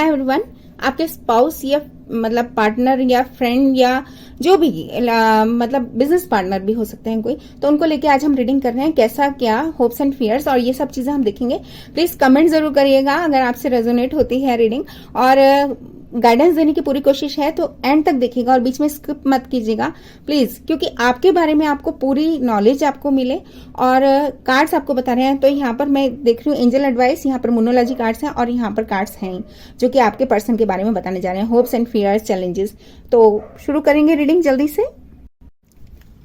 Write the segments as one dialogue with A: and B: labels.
A: Hi everyone. आपके spouse या मतलब पार्टनर या फ्रेंड या जो भी मतलब बिजनेस पार्टनर भी हो सकते हैं कोई, तो उनको लेके आज हम रीडिंग कर रहे हैं। कैसा क्या होप्स एंड फियर्स और ये सब चीजें हम देखेंगे। प्लीज कमेंट जरूर करिएगा अगर आपसे रेजोनेट होती है रीडिंग, और गाइडेंस देने की पूरी कोशिश है तो एंड तक देखिएगा और बीच में स्किप मत कीजिएगा प्लीज, क्योंकि आपके बारे में आपको पूरी नॉलेज आपको मिले। और कार्ड्स आपको बता रहे हैं, तो यहाँ पर मैं देख रही हूँ एंजल एडवाइस, यहाँ पर मोनोलॉजी कार्ड्स हैं और यहाँ पर कार्ड्स हैं जो कि आपके पर्सन के बारे में बताने जा रहे हैं, होप्स एंड फियर्स, चैलेंजेस। तो शुरू करेंगे रीडिंग जल्दी से।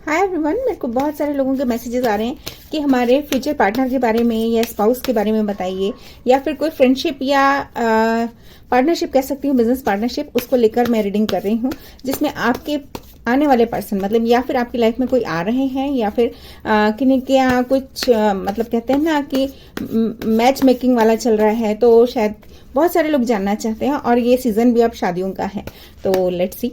A: हाय एवरीवन, मेरे को बहुत सारे लोगों के मैसेजेस आ रहे हैं कि हमारे फ्यूचर पार्टनर के बारे में या स्पाउस के बारे में बताइए, या फिर कोई फ्रेंडशिप या पार्टनरशिप कह सकती हूँ, बिजनेस पार्टनरशिप, उसको लेकर मैं रीडिंग कर रही हूँ, जिसमें आपके आने वाले पर्सन मतलब या फिर आपकी लाइफ में कोई आ रहे हैं या फिर किन्हीं के यहाँ कुछ मतलब कहते हैं ना कि मैच मेकिंग वाला चल रहा है, तो शायद बहुत सारे लोग जानना चाहते हैं। और ये सीजन भी अब शादियों का है, तो लेट्स सी।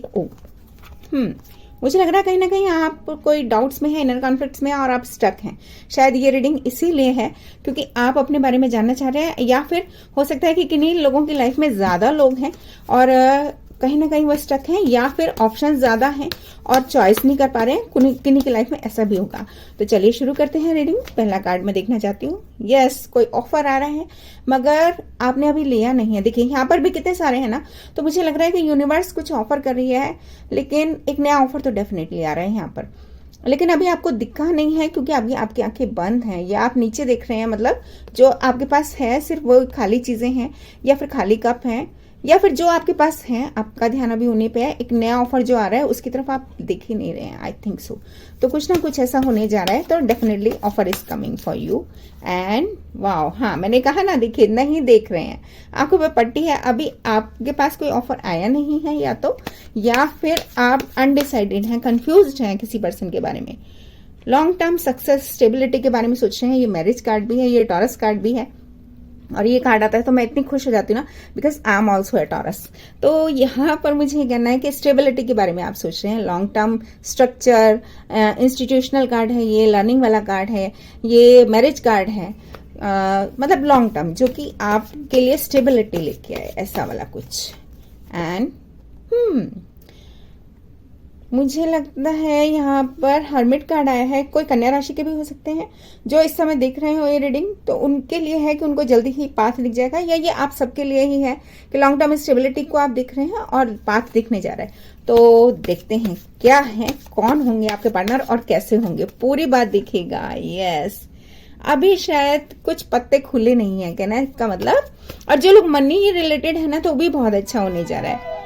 A: मुझे लग रहा है कहीं ना कहीं आप कोई डाउट्स में है, इनर कॉन्फ्लिक्ट्स में, और आप स्टक हैं। शायद ये रीडिंग इसीलिए है क्योंकि आप अपने बारे में जानना चाह रहे हैं, या फिर हो सकता है कि किन्हीं लोगों की लाइफ में ज्यादा लोग हैं और कहीं ना कहीं वो स्टक हैं, या फिर ऑप्शन ज्यादा हैं और चॉइस नहीं कर पा रहे हैं। किन्हीं की लाइफ में ऐसा भी होगा। तो चलिए शुरू करते हैं रीडिंग। पहला कार्ड मैं देखना चाहती हूँ। यस, कोई ऑफर आ रहा है मगर आपने अभी लिया नहीं है। देखिए यहाँ पर भी कितने सारे हैं ना, तो मुझे लग रहा है कि यूनिवर्स कुछ ऑफर कर रही है, लेकिन एक नया ऑफर तो डेफिनेटली आ रहा है यहाँ पर, लेकिन अभी आपको दिखा नहीं है क्योंकि अभी आपकी आंखें बंद हैं, या आप नीचे देख रहे हैं। मतलब जो आपके पास है सिर्फ वो खाली चीजें हैं, या फिर खाली कप हैं, या फिर जो आपके पास है आपका ध्यान अभी उन्हीं पे है। एक नया ऑफर जो आ रहा है उसकी तरफ आप देख ही नहीं रहे हैं, आई थिंक सो। तो कुछ ना कुछ ऐसा होने जा रहा है, तो definitely offer is coming for you. And wow, हाँ मैंने कहा ना, देखिए नहीं देख रहे हैं, आंखों पे पट्टी है। अभी आपके पास कोई ऑफर आया नहीं है, या फिर आप अनडिसाइडेड हैं, कंफ्यूज्ड हैं किसी पर्सन के बारे में। लॉन्ग टर्म सक्सेस स्टेबिलिटी के बारे में सोच रहे हैं। ये मैरिज कार्ड भी है, ये टॉरस कार्ड भी है, और ये कार्ड आता है तो मैं इतनी खुश हो जाती हूँ ना, because I am also a taurus. तो यहाँ पर मुझे ये कहना है कि स्टेबिलिटी के बारे में आप सोच रहे हैं, long term structure, institutional card है, ये लर्निंग वाला कार्ड है, ये मैरिज कार्ड है, मतलब लॉन्ग टर्म जो कि आपके लिए स्टेबिलिटी लेके आए, ऐसा वाला कुछ। एंड मुझे लगता है यहाँ पर हर्मिट कार्ड आया है। कोई कन्या राशि के भी हो सकते हैं जो इस समय देख रहे हो ये रीडिंग, तो उनके लिए है कि उनको जल्दी ही पाथ दिख जाएगा, या ये आप सबके लिए ही है कि लॉन्ग टर्म स्टेबिलिटी को आप देख रहे हैं और पाथ दिखने जा रहा है। तो देखते हैं क्या है, कौन होंगे आपके पार्टनर और कैसे होंगे, पूरी बात देखिएगा। यस, अभी शायद कुछ पत्ते खुले नहीं है, कहना इसका मतलब। और जो लोग मनी रिलेटेड है ना, तो भी बहुत अच्छा होने जा रहा है।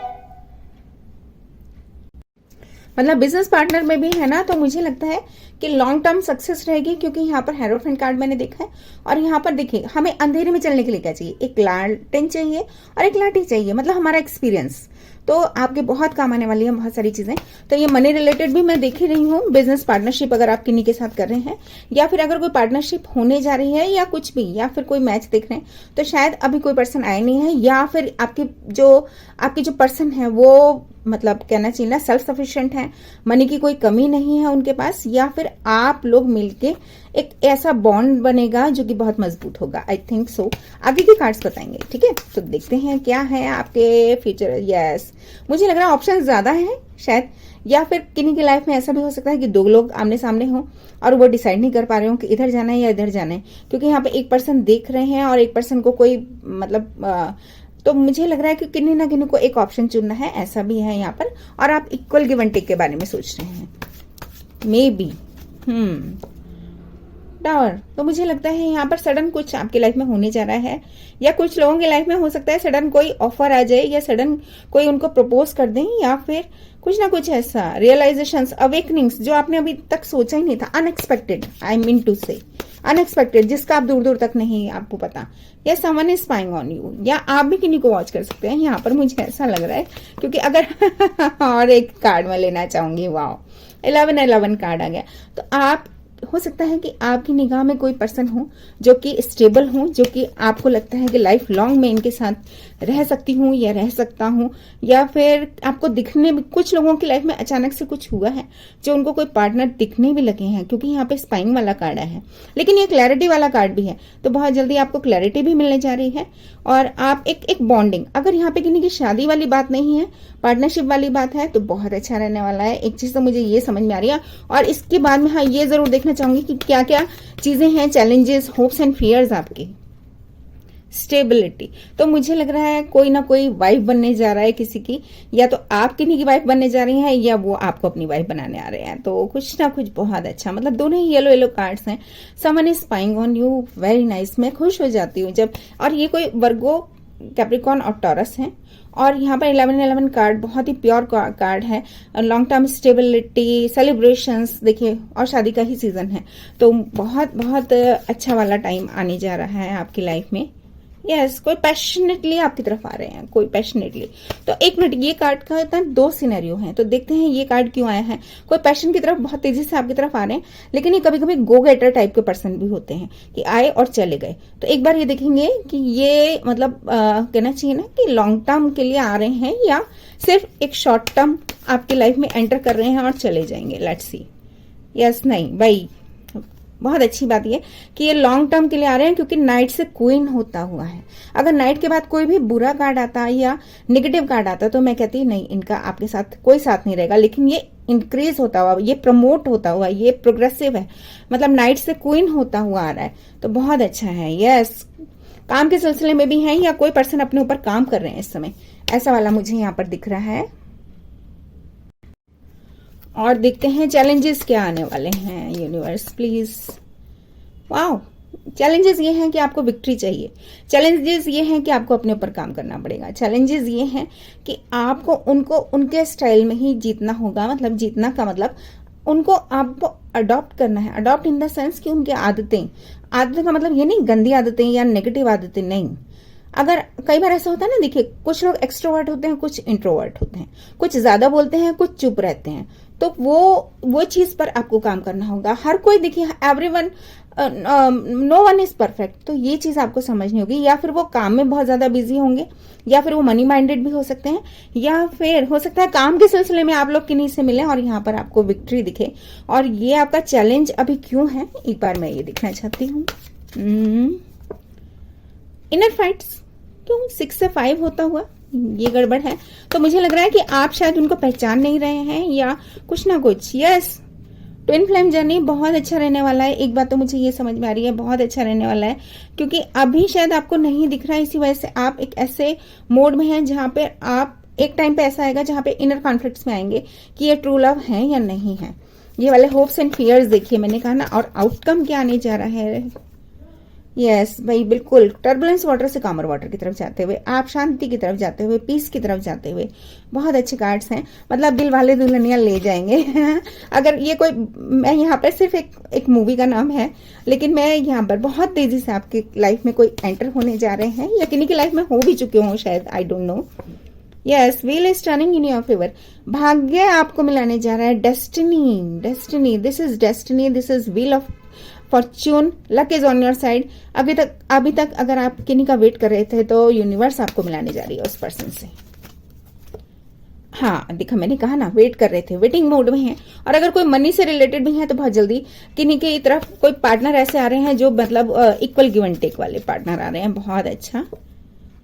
A: मतलब बिजनेस पार्टनर में भी है ना, तो मुझे लगता है कि लॉन्ग टर्म सक्सेस रहेगी, क्योंकि यहाँ पर हेरोफेंट कार्ड मैंने देखा है। और यहाँ पर देखिए, हमें अंधेरे में चलने के लिए क्या चाहिए, एक लालटेन चाहिए और एक लाठी चाहिए, मतलब हमारा एक्सपीरियंस। तो आपके बहुत काम आने वाली है बहुत सारी चीजें। तो ये मनी रिलेटेड भी मैं देख ही रही हूँ। बिजनेस पार्टनरशिप अगर आप किन्हीं के साथ कर रहे हैं, या फिर अगर कोई पार्टनरशिप होने जा रही है, या कुछ भी, या फिर कोई मैच देख रहे हैं, तो शायद अभी कोई पर्सन आया नहीं है, या फिर आपके जो पर्सन है वो मतलब कहना चाहिए ना सेल्फ सफिशिएंट है, मनी की कोई कमी नहीं है उनके पास, या फिर आप लोग मिलके एक ऐसा बॉन्ड बनेगा जो कि बहुत मजबूत होगा, आई थिंक सो। आगे के कार्ड्स बताएंगे, ठीक है। तो देखते हैं क्या है आपके फ्यूचर। यस, मुझे लग रहा है ऑप्शन ज्यादा है शायद, या फिर किन्हीं की लाइफ में ऐसा भी हो सकता है कि दो लोग आमने सामने हों और वो डिसाइड नहीं कर पा रहे हो कि इधर जाना है या इधर जाना है, क्योंकि यहाँ पे एक पर्सन देख रहे हैं और एक पर्सन को कोई मतलब तो मुझे लग रहा है कि किन्हीं ना किन्हीं को एक ऑप्शन चुनना है, ऐसा भी है यहाँ पर। और आप इक्वल गिव एंड टेक के बारे में सोच रहे हैं, मे बी। टावर, तो मुझे लगता है यहाँ पर सडन कुछ आपकी लाइफ में होने जा रहा है, या कुछ लोगों की लाइफ में हो सकता है सडन कोई ऑफर आ जाए, या सडन कोई उनको प्रपोज कर दें, या फिर कुछ ना कुछ ऐसा रियलाइजेशंस, अवेकनिंग्स जो आपने अभी तक सोचा ही नहीं था, अनएक्सपेक्टेड, आई मीन टू से अनएक्सपेक्टेड, जिसका आप दूर दूर तक नहीं आपको पता, या someone is spying on you, या आप भी किन्हीं को वॉच कर सकते हैं। यहाँ पर मुझे ऐसा लग रहा है, क्योंकि अगर और एक कार्ड मैं लेना चाहूंगी, वाओ 11 कार्ड आ गया। तो आप हो सकता है कि आपकी निगाह में कोई पर्सन हो जो कि स्टेबल हो, जो कि आपको लगता है कि लाइफ लॉन्ग में इनके साथ रह सकती हूँ या रह सकता हूँ, या फिर आपको दिखने में, कुछ लोगों की लाइफ में अचानक से कुछ हुआ है जो उनको कोई पार्टनर दिखने भी लगे हैं, क्योंकि यहाँ पे स्पाइंग वाला कार्ड है, लेकिन ये क्लैरिटी वाला कार्ड भी है। तो बहुत जल्दी आपको क्लैरिटी भी मिलने जा रही है और आप एक बॉन्डिंग, अगर यहाँ पे किसी की शादी वाली बात नहीं है, पार्टनरशिप वाली बात है, तो बहुत अच्छा रहने वाला है। एक चीज तो मुझे ये समझ में आ रही है। और इसके बाद में हाँ ये जरूर देखना चाहूंगी कि क्या क्या चीजें हैं, चैलेंजेस, होप्स एंड फियर्स आपकी। स्टेबिलिटी, तो मुझे लग रहा है कोई ना कोई वाइफ बनने जा रहा है किसी की, या तो आप किन्हीं की वाइफ बनने जा रही हैं या वो आपको अपनी वाइफ बनाने आ रहे हैं। तो कुछ ना कुछ बहुत अच्छा, मतलब दोनों ही येलो येलो कार्ड्स हैं। Someone is spying on you, very nice. मैं खुश हो जाती हूँ जब, और ये कोई वर्गो, कैप्रिकॉर्न और टॉरस है। और यहाँ पर 1111 कार्ड बहुत ही प्योर कार्ड है। लॉन्ग टर्म स्टेबिलिटी, सेलिब्रेशंस देखिए, और शादी का ही सीजन है, तो बहुत बहुत अच्छा वाला टाइम आने जा रहा है आपकी लाइफ में। यस, कोई पैशनेटली आपकी तरफ आ रहे हैं, कोई पैशनेटली। तो एक मिनट, ये कार्ड का इतना 2 सिनेरियो हैं, तो देखते हैं ये कार्ड क्यों आया है। कोई पैशन की तरफ बहुत तेजी से आपकी तरफ आ रहे हैं, लेकिन ये कभी कभी गो गेटर टाइप के पर्सन भी होते हैं कि आए और चले गए। तो एक बार ये देखेंगे कि ये मतलब कहना चाहिए ना कि लॉन्ग टर्म के लिए आ रहे हैं या सिर्फ एक शॉर्ट टर्म आपकी लाइफ में एंटर कर रहे हैं और चले जाएंगे। Let's see. यस, नहीं भाई, बहुत अच्छी बात ये कि ये लॉन्ग टर्म के लिए आ रहे हैं, क्योंकि नाइट से क्वीन होता हुआ है। अगर नाइट के बाद कोई भी बुरा कार्ड आता या नेगेटिव कार्ड आता तो मैं कहती नहीं, इनका आपके साथ कोई साथ नहीं रहेगा, लेकिन ये इंक्रीज होता हुआ, ये प्रमोट होता हुआ, ये प्रोग्रेसिव है, मतलब नाइट से क्वीन होता हुआ आ रहा है, तो बहुत अच्छा है। यस, काम के सिलसिले में भी है या कोई पर्सन अपने ऊपर काम कर रहे हैं इस समय, ऐसा वाला मुझे यहाँ पर दिख रहा है। और देखते हैं चैलेंजेस क्या आने वाले हैं। Universe please. वाओ, चैलेंजेस ये हैं कि आपको विक्ट्री चाहिए। चैलेंजेस ये हैं कि आपको अपने ऊपर काम करना पड़ेगा। चैलेंजेस ये हैं कि आपको उनको उनके स्टाइल में ही जीतना होगा। मतलब जीतना का मतलब उनको आपको अडॉप्ट करना है। अडॉप्ट इन द सेंस कि उनकी आदतें का मतलब ये नहीं गंदी आदतें या नेगेटिव आदतें नहीं। अगर कई बार ऐसा होता है ना, देखिए कुछ लोग एक्सट्रोवर्ट होते हैं, कुछ इंट्रोवर्ट होते हैं, कुछ ज्यादा बोलते हैं, कुछ चुप रहते हैं, तो वो चीज पर आपको काम करना होगा। हर कोई देखिए, everyone, no one is perfect, तो ये चीज आपको समझनी होगी। या फिर वो काम में बहुत ज्यादा बिजी होंगे, या फिर वो मनी माइंडेड भी हो सकते हैं, या फिर हो सकता है काम के सिलसिले में आप लोग किन्हीं से मिले और यहाँ पर आपको विक्ट्री दिखे। और ये आपका चैलेंज अभी क्यों है, एक बार मैं ये देखना चाहती हूँ। इनर फाइट्स क्यों 6 से 5 होता हुआ, ये गड़बड़ है। तो मुझे लग रहा है कि आप शायद उनको पहचान नहीं रहे हैं या कुछ ना कुछ। यस, ट्विन फ्लेम जर्नी बहुत अच्छा रहने वाला है। एक बात तो मुझे ये समझ में आ रही है, बहुत अच्छा रहने वाला है, क्योंकि अभी शायद आपको नहीं दिख रहा है, इसी वजह से आप एक ऐसे मोड में हैं जहां पे आप एक टाइम पे ऐसा आएगा जहां पे इनर कॉन्फ्लिक्ट्स में आएंगे कि ये ट्रू लव है या नहीं है। ये वाले होप्स एंड फियर्स देखिए, मैंने कहा ना। और आउटकम क्या आने जा रहा है। यस भाई, बिल्कुल टर्बुलेंस वाटर से कामर वाटर की तरफ जाते हुए, आप शांति की तरफ जाते हुए, पीस की तरफ जाते हुए, बहुत अच्छे कार्ड्स हैं। मतलब दिल वाले दुल्हनिया ले जाएंगे। अगर ये कोई, मैं यहाँ पर सिर्फ एक मूवी का नाम है, लेकिन मैं यहाँ पर बहुत तेजी से आपकी लाइफ में कोई एंटर होने जा रहे हैं, या किन्हीं की लाइफ में हो भी चुके हों शायद, I don't know. Yes, wheel is turning in your favour. भाग्य आपको मिलाने जा रहा है। Destiny, this is destiny, this is wheel of Fortune, luck is on your side. अभी तक अगर आप किन्हीं का वेट कर रहे थे तो यूनिवर्स आपको मिलाने जा रही है उस पर्सन से। हाँ देखा, मैंने कहा ना, वेट कर रहे थे, वेटिंग मोड में हैं। और अगर कोई मनी से रिलेटेड भी है तो बहुत जल्दी किन्हीं की तरफ कोई पार्टनर ऐसे आ रहे हैं जो मतलब इक्वल गिव एंड टेक वाले पार्टनर आ रहे हैं। बहुत अच्छा।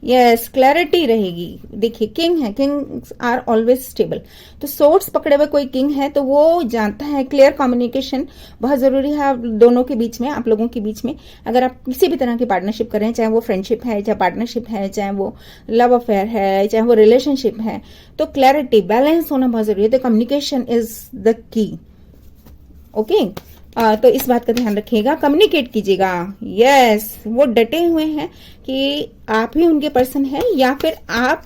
A: यस, क्लैरिटी रहेगी। देखिए किंग है, किंग्स आर ऑलवेज स्टेबल। तो सोर्ट्स पकड़े हुए कोई किंग है तो वो जानता है, क्लियर कम्युनिकेशन बहुत जरूरी है आप दोनों के बीच में, आप लोगों के बीच में। अगर आप किसी भी तरह की पार्टनरशिप कर रहे हैं, चाहे वो फ्रेंडशिप है, चाहे पार्टनरशिप है, चाहे वो लव अफेयर है, चाहे वो रिलेशनशिप है, तो क्लैरिटी, बैलेंस होना बहुत जरूरी है। तो communication is the key. Okay, तो इस बात का ध्यान रखिएगा, कम्युनिकेट कीजिएगा। यस, वो डटे हुए हैं कि आप ही उनके पर्सन हैं, या फिर आप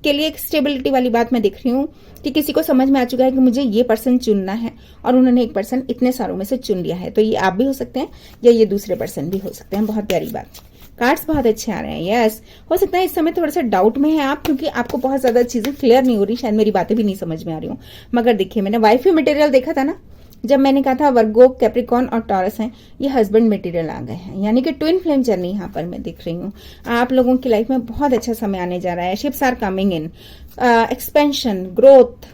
A: के लिए एक स्टेबिलिटी वाली बात मैं दिख रही हूँ कि किसी को समझ में आ चुका है कि मुझे ये पर्सन चुनना है, और उन्होंने एक पर्सन इतने सारों में से चुन लिया है। तो ये आप भी हो सकते हैं या ये दूसरे पर्सन भी हो सकते हैं। बहुत प्यारी बात। कार्ड्स बहुत अच्छे आ रहे हैं। यस, हो सकता है इस समय थोड़ा सा डाउट में है आप, क्योंकि आपको बहुत ज्यादा चीजें क्लियर नहीं हो रही, शायद मेरी बातें भी नहीं समझ में आ रही हूँ। मगर देखिए, मैंने वाइफी मटेरियल देखा था ना, जब मैंने कहा था वर्गो, कैप्रिकॉर्न और टॉरस हैं, ये हस्बैंड मटेरियल आ गए हैं, यानी कि ट्विन फ्लेम जर्नी यहाँ पर मैं दिख रही हूँ। आप लोगों की लाइफ में बहुत अच्छा समय आने जा रहा है। Ships are coming in, expansion, growth,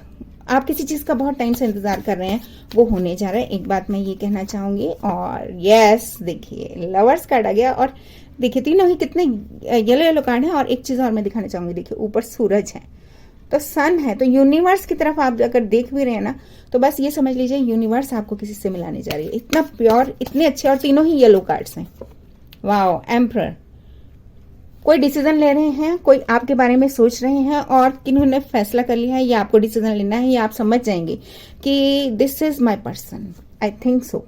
A: आप किसी चीज का बहुत टाइम से इंतजार कर रहे हैं, वो होने जा रहा है। एक बात मैं ये कहना चाहूंगी। और यस, देखिए लवर्स कार्ड आ गया, और देखिए तीनों ही कितने येलो येलो कार्ड है। और एक चीज और मैं दिखाना चाहूंगी, देखिए ऊपर सूरज है तो सन है, तो यूनिवर्स की तरफ आप अगर देख भी रहे हैं ना, तो बस ये समझ लीजिए यूनिवर्स आपको किसी से मिलाने जा रही है। इतना प्योर, इतने अच्छे, और तीनों ही येलो कार्ड्स हैं। Wow, emperor. कोई डिसीजन ले रहे हैं, कोई आपके बारे में सोच रहे हैं, और किन्होंने फैसला कर लिया है या आपको डिसीजन लेना है, या आप समझ जाएंगे कि this is my person, I think so,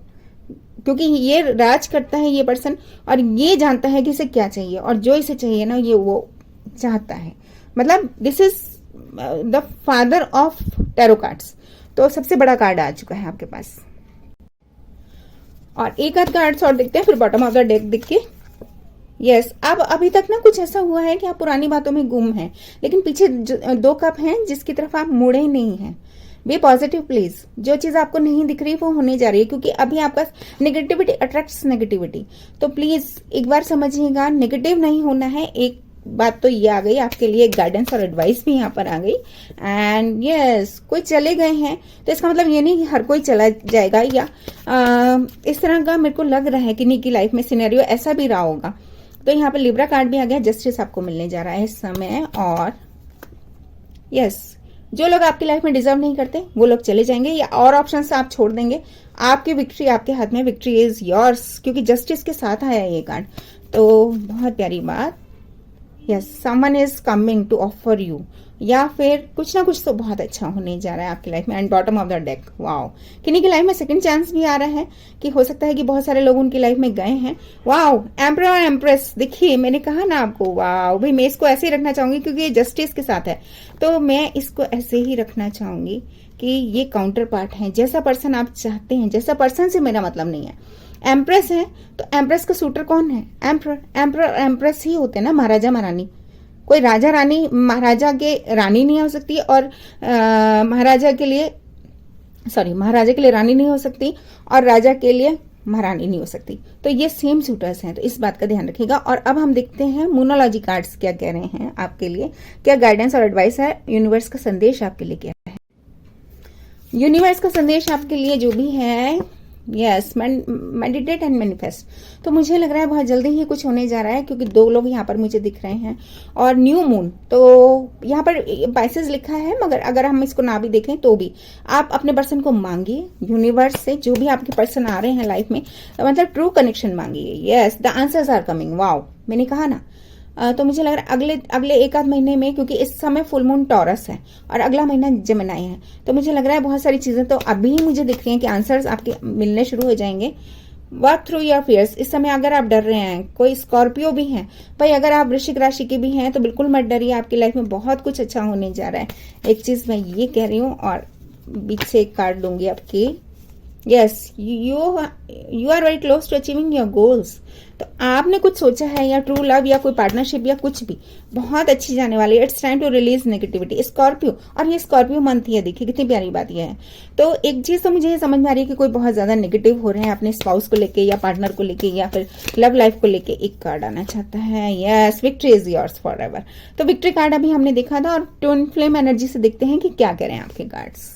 A: क्योंकि ये राज करता है ये पर्सन, और ये जानता है कि इसे क्या चाहिए, और जो इसे चाहिए ना ये वो चाहता है। मतलब this is the father of tarot cards. तो सबसे बड़ा कार्ड आ चुका है आपके पास। और एक आध कार्ड्स और देखते हैं, फिर बॉटम ऑफ द डेक देख के। यस, अब अभी तक ना कुछ ऐसा हुआ है कि आप पुरानी बातों में गुम हैं, लेकिन पीछे दो कप हैं जिसकी तरफ आप मुड़े नहीं हैं। Be positive please. जो चीज आपको नहीं दिख रही वो होने जा रही है, क्योंकि अभी आपका नेगेटिविटी अट्रैक्ट्स नेगेटिविटी। तो प्लीज एक बार समझिएगा, नेगेटिव नहीं होना है। एक बात तो ये आ गई आपके लिए, गाइडेंस और एडवाइस भी यहाँ पर आ गई। एंड यस, कोई चले गए हैं तो इसका मतलब ये नहीं कि हर कोई चला जाएगा, या इस तरह का मेरे को लग रहा है कि नहीं की लाइफ में सिनेरियो ऐसा भी रहा होगा। तो यहाँ पर लिब्रा कार्ड भी आ गया, जस्टिस आपको मिलने जा रहा है इस समय। और यस, जो लोग आपकी लाइफ में डिजर्व नहीं करते वो लोग चले जाएंगे, या और ऑप्शन से आप छोड़ देंगे। आपकी विक्ट्री आपके हाथ में, विक्ट्री इज योर्स, क्योंकि जस्टिस के साथ आया ये कार्ड। तो बहुत प्यारी बात। Yes, someone is coming to offer you, या फिर कुछ ना कुछ तो बहुत अच्छा होने जा रहा है आपकी लाइफ में। And bottom of the deck, wow, किन्हीं की लाइफ में सेकंड चांस भी आ रहा है, कि हो सकता है कि बहुत सारे लोग उनकी लाइफ में गए हैं। वाओ, एम्परर और एम्प्रेस, देखिए मैंने कहा ना आपको। वाओ भाई, मैं इसको ऐसे ही रखना चाहूंगी क्योंकि ये जस्टिस के साथ है, तो मैं इसको ऐसे ही रखना चाहूंगी कि ये काउंटर पार्ट है। जैसा पर्सन आप चाहते हैं, जैसा पर्सन से मेरा मतलब नहीं है। एम्प्रेस है तो एम्प्रेस का सूटर कौन है? एम्परर। एम्परर एम्प्रेस ही होते हैं ना, महाराजा महारानी। कोई राजा रानी महाराजा के रानी नहीं हो सकती, और महाराजा के लिए रानी नहीं हो सकती, और राजा के लिए महारानी नहीं हो सकती। तो ये सेम सूटर्स हैं, तो इस बात का ध्यान रखिएगा। और अब हम देखते हैं मूनोलॉजी कार्ड्स क्या कह रहे हैं आपके लिए, क्या गाइडेंस और एडवाइस है, यूनिवर्स का संदेश आपके लिए क्या है। यूनिवर्स का संदेश आपके लिए जो भी है, यस, मेडिटेट एंड मैनिफेस्ट। तो मुझे लग रहा है बहुत जल्दी ही कुछ होने जा रहा है, क्योंकि दो लोग यहाँ पर मुझे दिख रहे हैं, और न्यू मून। तो यहाँ पर पाइसेस लिखा है, मगर अगर हम इसको ना भी देखें तो भी आप अपने पर्सन को मांगिए यूनिवर्स से, जो भी आपके पर्सन आ रहे हैं लाइफ में, मतलब ट्रू कनेक्शन मांगिए। Yes, the answers are coming. Wow, मैंने कहा ना। तो मुझे लग रहा है अगले एक आध महीने में, क्योंकि इस समय फुल मून टॉरस है और अगला महीना जेमिनी है, तो मुझे लग रहा है बहुत सारी चीजें तो अभी मुझे दिख रही हैं कि आंसर्स आपके मिलने शुरू हो जाएंगे। Work through your fears. इस समय अगर आप डर रहे हैं, कोई स्कॉर्पियो भी हैं भाई, अगर आप वृश्चिक राशि के भी हैं तो बिल्कुल मत डरिए, आपकी लाइफ में बहुत कुछ अच्छा होने जा रहा है। एक चीज मैं ये कह रही हूँ, और बीच से एक कार्ड लूंगी आपकी। Yes, you are very close to achieving your goals. तो आपने कुछ सोचा है, या ट्रू लव, या कोई पार्टनरशिप, या कुछ भी बहुत अच्छी जाने वाली है। It's time to release negativity. Scorpio, और ये स्कॉर्पियो मंथ ही है, देखिए कितनी प्यारी बात यह है। तो एक चीज तो मुझे ये समझ में आ रही है कि कोई बहुत ज्यादा नेगेटिव हो रहे हैं अपने स्पाउस को लेके, या पार्टनर को लेके, या फिर लव लाइफ को लेके। एक कार्ड आना चाहता है, yes, victory is yours for ever. तो विक्ट्री कार्ड अभी हमने देखा था, और ट्विन फ्लेम एनर्जी से देखते हैं कि क्या करें आपके कार्ड्स।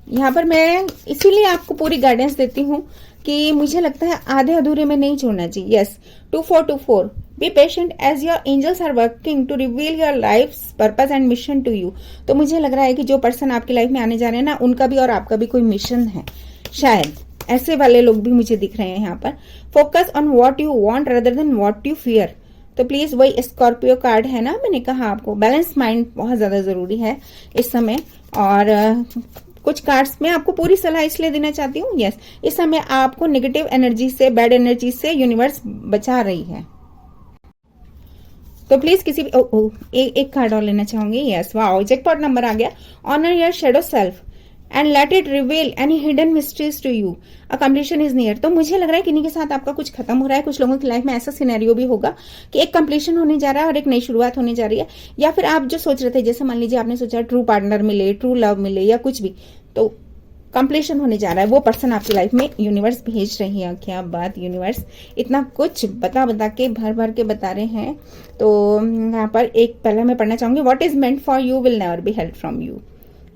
A: यहाँ पर मैं इसीलिए आपको पूरी गाइडेंस देती हूँ कि मुझे लगता है आधे अधूरे में नहीं छोड़ना चाहिए। Yes, 2424, be patient as your angels are working to reveal your life purpose and mission to you. तो मुझे लग रहा है कि जो पर्सन आपकी लाइफ में आने जा रहे हैं ना, उनका भी और आपका भी कोई मिशन है, शायद ऐसे वाले लोग भी मुझे दिख रहे हैं यहाँ पर। Focus on what you want rather than what you fear. तो प्लीज, वही स्कॉर्पियो कार्ड है ना, मैंने कहा आपको बैलेंस माइंड बहुत ज्यादा जरूरी है इस समय। और कुछ कार्ड्स में आपको पूरी सलाह इसलिए देना चाहती हूँ। यस, इस समय आपको नेगेटिव एनर्जी से, बैड एनर्जी से यूनिवर्स बचा रही है। तो प्लीज किसी भी एक कार्ड और लेना चाहूंगी। यस, वाओ, जैकपॉट नंबर आ गया। Honour your shadow self and let it reveal any hidden mysteries to you, a completion is near. तो मुझे लग रहा है कि इन्हीं के साथ आपका कुछ खत्म हो रहा है। कुछ लोगों की लाइफ में ऐसा सिनेरियो भी होगा कि एक कंप्लीशन होने जा रहा है और एक नई शुरुआत होने जा रही है। या फिर आप जो सोच रहे थे, जैसे मान लीजिए आपने सोचा ट्रू पार्टनर मिले, ट्रू लव मिले, या कुछ भी, तो कंप्लीशन होने जा रहा है। वो पर्सन आपकी लाइफ में यूनिवर्स भेज रही है। क्या बात, यूनिवर्स इतना कुछ बता के भर के बता रहे हैं। तो यहाँ पर एक पहले मैं पढ़ना चाहूंगी, what is meant for you will never be help from you.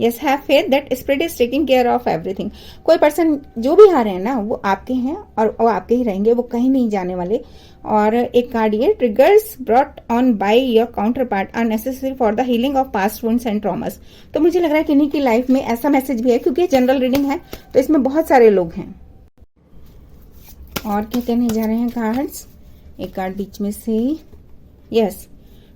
A: Yes, have faith that spirit is taking care of everything. कोई पर्सन जो भी आ रहे हैं ना, वो आपके हैं और वो आपके ही रहेंगे, वो कहीं नहीं जाने वाले। और एक कार्ड ये, triggers brought on by your counterpart are necessary for the healing of past wounds and traumas. तो मुझे लग रहा है कि इन्हीं की लाइफ में ऐसा मैसेज भी है, क्योंकि जनरल रीडिंग है तो इसमें बहुत सारे लोग हैं। और क्या कहने जा रहे हैं कार्ड्स, एक कार्ड बीच में से, yes,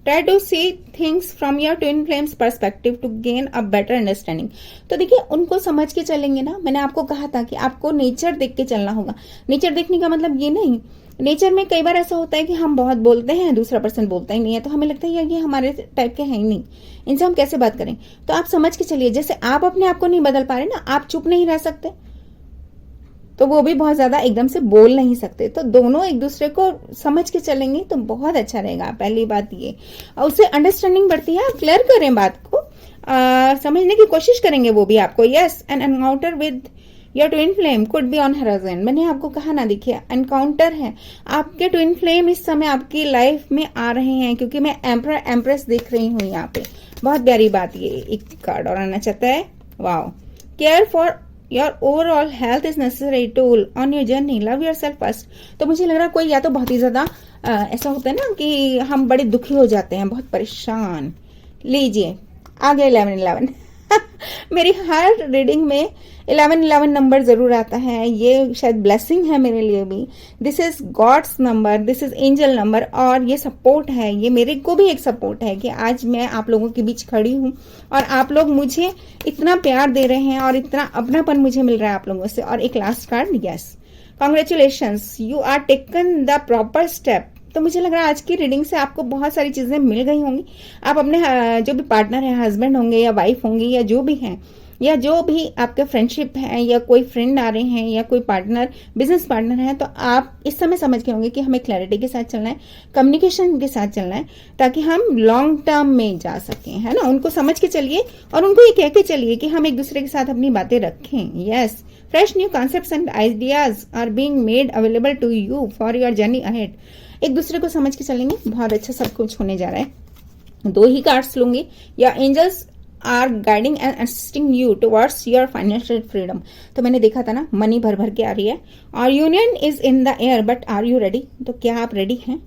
A: try to see things from your twin flames perspective to gain a better understanding. तो देखिए, उनको समझ के चलेंगे ना। मैंने आपको कहा था कि आपको नेचर देख के चलना होगा। नेचर देखने का मतलब ये नहीं, नेचर में कई बार ऐसा होता है कि हम बहुत बोलते हैं, दूसरा पर्सन बोलता ही नहीं है, तो हमें लगता है यार ये हमारे टाइप के हैं ही नहीं, इनसे हम कैसे बात करें। तो आप समझ के चलिए, जैसे आप अपने आप को नहीं बदल पा रहे ना, आप चुप नहीं रह सकते, तो वो भी बहुत ज्यादा एकदम से बोल नहीं सकते। तो दोनों एक दूसरे को समझ के चलेंगे तो बहुत अच्छा रहेगा। पहली बात ये, और उससे अंडरस्टैंडिंग बढ़ती है। आप क्लियर करें बात को, समझने की कोशिश करेंगे वो भी आपको। Yes, an encounter with your twin flame could be on हराजन। मैंने आपको कहा ना, देखिए एनकाउंटर है, आपके ट्विन फ्लेम इस समय आपकी लाइफ में आ रहे हैं, क्योंकि मैं एम्परर एम्प्रेस देख रही हूँ यहाँ पे। बहुत प्यारी बात, ये एक कार्ड और आना चाहता है, wow. Care for your overall health is necessary tool on your journey, love your self first. तो मुझे लग रहा है कोई या तो बहुत ही ज्यादा ऐसा होता है ना कि हम बड़े दुखी हो जाते हैं, बहुत परेशान। लीजिए, आ गया 1111 मेरी हर रीडिंग में 1111 नंबर जरूर आता है। ये शायद ब्लेसिंग है मेरे लिए भी। This is God's number, this is angel number, और ये सपोर्ट है, ये मेरे को भी एक सपोर्ट है कि आज मैं आप लोगों के बीच खड़ी हूँ और आप लोग मुझे इतना प्यार दे रहे हैं और इतना अपनापन मुझे मिल रहा है आप लोगों से। और एक last card, yes, congratulations, you are taken the proper step. तो मुझे लग रहा है आज की रीडिंग से आपको बहुत सारी चीजें मिल गई होंगी। आप अपने जो भी पार्टनर है, हस्बैंड होंगे या वाइफ होंगी या जो भी हैं, या जो भी आपके फ्रेंडशिप है, या कोई फ्रेंड आ रहे हैं, या कोई पार्टनर बिजनेस पार्टनर है, तो आप इस समय समझ के होंगे कि हमें क्लैरिटी के साथ चलना है, कम्युनिकेशन के साथ चलना है, ताकि हम लॉन्ग टर्म में जा सकें, है ना। उनको समझ के चलिए और उनको ये कह के चलिए कि हम एक दूसरे के साथ अपनी बातें रखें। Yes, fresh new concepts and ideas are being made available to you for your journey ahead. एक दूसरे को समझ के चलेंगे, बहुत अच्छा सब कुछ होने जा रहा है। 2 ही कार्ड्स लूंगी, या angels are guiding and assisting you towards your financial freedom. तो मैंने देखा था ना, मनी भर के आ रही है, और union is in the air but are you ready. तो क्या आप रेडी हैं?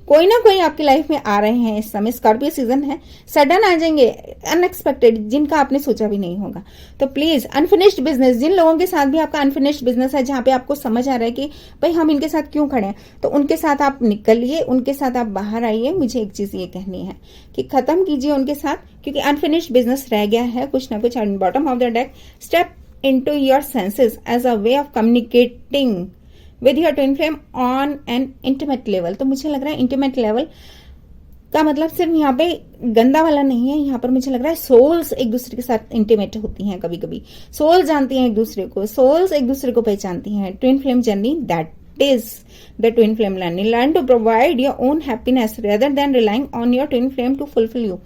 A: कोई ना कोई आपकी लाइफ में आ रहे हैं इस समय, स्कॉर्पियो सीजन है, सडन आ जाएंगे, अनएक्सपेक्टेड, जिनका आपने सोचा भी नहीं होगा। तो प्लीज, अनफिनिश्ड बिजनेस, जिन लोगों के साथ भी आपका अनफिनिश्ड बिजनेस है, जहां पे आपको समझ आ रहा है कि भाई हम इनके साथ क्यों खड़े हैं, तो उनके साथ आप निकलिए, उनके साथ आप बाहर आइए। मुझे एक चीज ये कहनी है कि खत्म कीजिए उनके साथ, क्योंकि अनफिनिश्ड बिजनेस रह गया है कुछ ना कुछ। Bottom of the deck, step into your senses as a way of communicating with your twin flame on an intimate level. तो मुझे लग रहा है इंटीमेट लेवल का मतलब सिर्फ यहाँ पे गंदा वाला नहीं है, यहाँ पर मुझे लग रहा है सोल्स एक दूसरे के साथ इंटीमेट होती हैं। कभी कभी सोल जानती हैं एक दूसरे को, सोल्स एक दूसरे को पहचानती हैं। Twin flame journey, that is the twin flame learning. Learn to provide your own happiness rather than relying on your twin flame to fulfil you.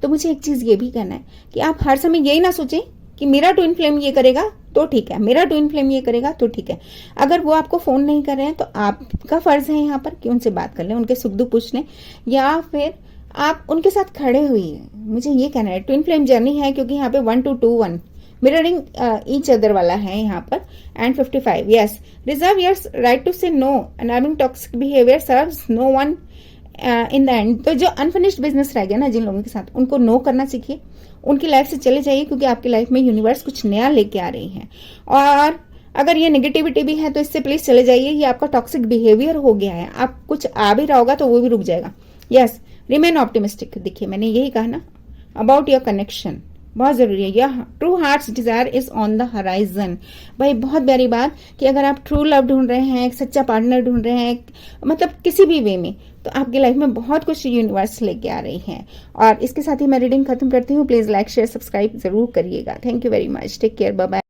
A: तो मुझे एक चीज ये भी कहना है कि आप हर समय यही ना सोचें कि मेरा ट्विन फ्लेम ये करेगा तो ठीक है, मेरा ट्विन फ्लेम ये करेगा तो ठीक है। अगर वो आपको फोन नहीं कर रहे हैं तो आपका फर्ज है यहाँ पर कि उनसे बात कर लें, उनके सुख दुख पूछ लें, या फिर आप उनके साथ खड़े हुए। मुझे ये कहना है ट्विन फ्लेम जर्नी है, क्योंकि यहाँ पे 1 to 2 1 मिररिंग ईच अदर वाला है यहाँ पर, and 55। Yes, reserve your right to say no and having toxic behaviour serves no one in the end. तो जो अनफिनिश्ड बिजनेस रह गया ना जिन लोगों के साथ, उनको नो करना सीखिए, उनकी लाइफ से चले जाइए, क्योंकि आपकी लाइफ में यूनिवर्स कुछ नया लेके आ रही है। और अगर ये नेगेटिविटी भी है तो इससे प्लीज चले जाइए, ये आपका टॉक्सिक बिहेवियर हो गया है। आप कुछ आ भी रहा होगा तो वो भी रुक जाएगा। Yes, remain optimistic. देखिए मैंने यही कहा ना अबाउट योर कनेक्शन, बहुत जरूरी है। यह true hearts desire is on the horizon. भाई बहुत प्यारी बात कि अगर आप ट्रू लव ढूंढ रहे हैं, एक सच्चा पार्टनर ढूंढ रहे हैं, मतलब किसी भी वे में, तो आपकी लाइफ में बहुत कुछ यूनिवर्स लेके आ रही है। और इसके साथ ही मैं रीडिंग खत्म करती हूँ। प्लीज लाइक शेयर सब्सक्राइब जरूर करिएगा। Thank you very much, take care, bye bye.